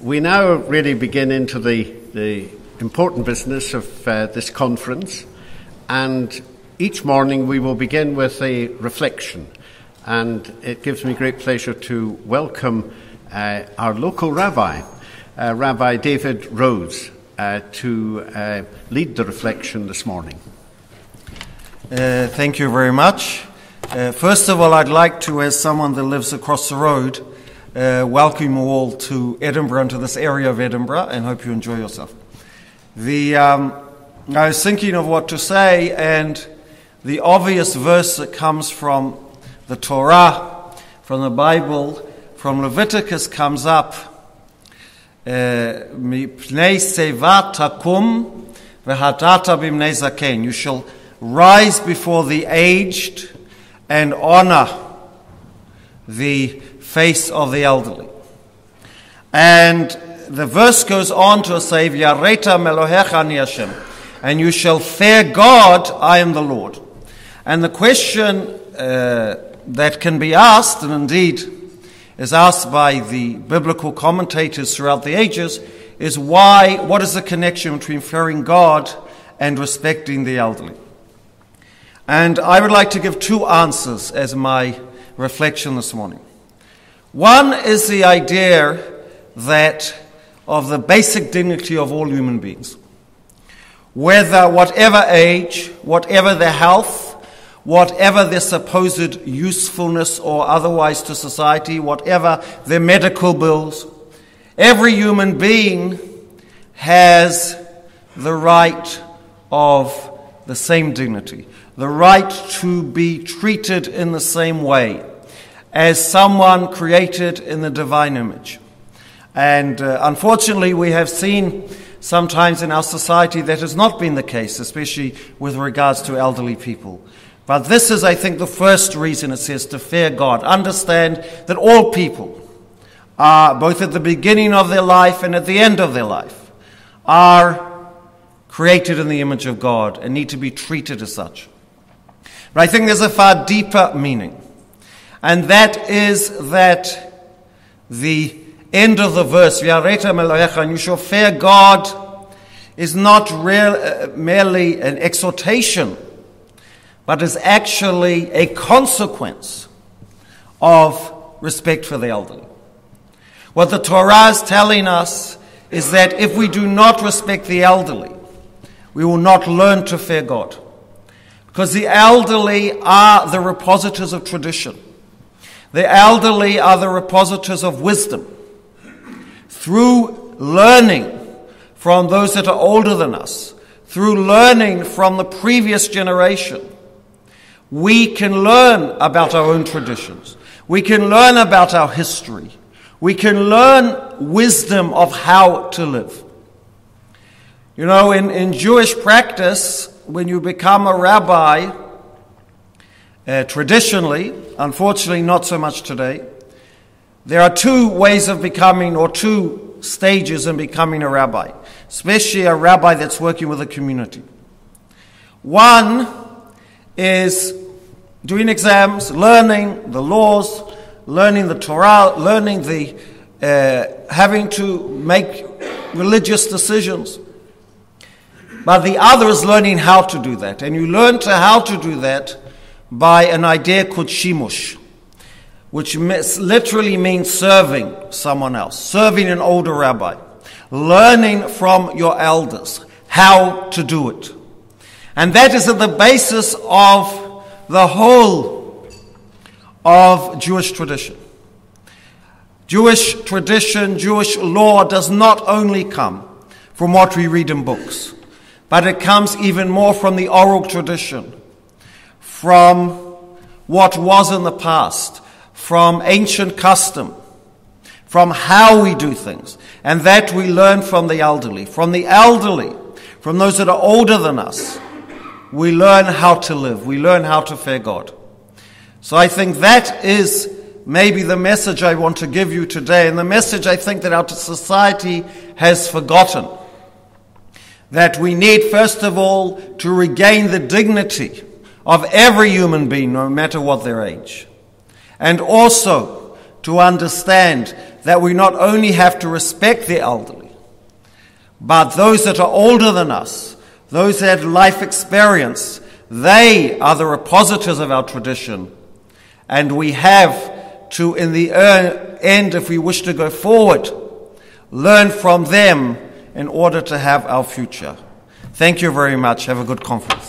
We now really begin into the important business of this conference, and each morning we will begin with a reflection, and it gives me great pleasure to welcome our local Rabbi, Rabbi David Rose, to lead the reflection this morning. Thank you very much. First of all, I'd like to, as someone that lives across the road, welcome you all to Edinburgh and to this area of Edinburgh, and hope you enjoy yourself. I was thinking of what to say, and the obvious verse that comes from the Torah, from the Bible, from Leviticus comes up. Mipnei seva takum v'hadata b'mnei zaken. You shall rise before the aged and honor the face of the elderly. And the verse goes on to say, V'yareta melohecha ani Hashem, and you shall fear God, I am the Lord. And the question that can be asked, and indeed is asked by the biblical commentators throughout the ages, is what is the connection between fearing God and respecting the elderly? And I would like to give two answers as my reflection this morning. One is the idea that of the basic dignity of all human beings. Whatever age, whatever their health, whatever their supposed usefulness or otherwise to society, whatever their medical bills, every human being has the right of the same dignity, the right to be treated in the same way as someone created in the divine image. And unfortunately, we have seen sometimes in our society that has not been the case, especially with regards to elderly people. But this is, I think, the first reason it says to fear God. Understand that all people are, both at the beginning of their life and at the end of their life, are created in the image of God and need to be treated as such. But I think there's a far deeper meaning. And that is that the end of the verse, V'yareta melohecha, and you shall fear God, is not merely an exhortation, but is actually a consequence of respect for the elderly. What the Torah is telling us is that if we do not respect the elderly, we will not learn to fear God. Because the elderly are the repositories of tradition. The elderly are the repositories of wisdom. Through learning from those that are older than us, through learning from the previous generation, we can learn about our own traditions. We can learn about our history. We can learn wisdom of how to live. You know, in Jewish practice, when you become a rabbi, traditionally, unfortunately not so much today, there are two ways of becoming, or two stages in becoming a rabbi, especially a rabbi that's working with a community. One is doing exams, learning the laws, learning the Torah, learning having to make religious decisions. But the other is learning how to do that. And you learn how to do that by an idea called shimush, which literally means serving someone else, serving an older rabbi, learning from your elders how to do it. And that is at the basis of the whole of Jewish tradition. Jewish tradition, Jewish law does not only come from what we read in books, but it comes even more from the oral tradition, from what was in the past, from ancient custom, from how we do things. And that we learn from the elderly. From the elderly, from those that are older than us, we learn how to live. We learn how to fear God. So I think that is maybe the message I want to give you today, and the message I think that our society has forgotten. That we need, first of all, to regain the dignity of every human being, no matter what their age. And also to understand that we not only have to respect the elderly, but those that are older than us, those that have life experience, they are the repositories of our tradition. And we have to, in the end, if we wish to go forward, learn from them in order to have our future. Thank you very much. Have a good conference.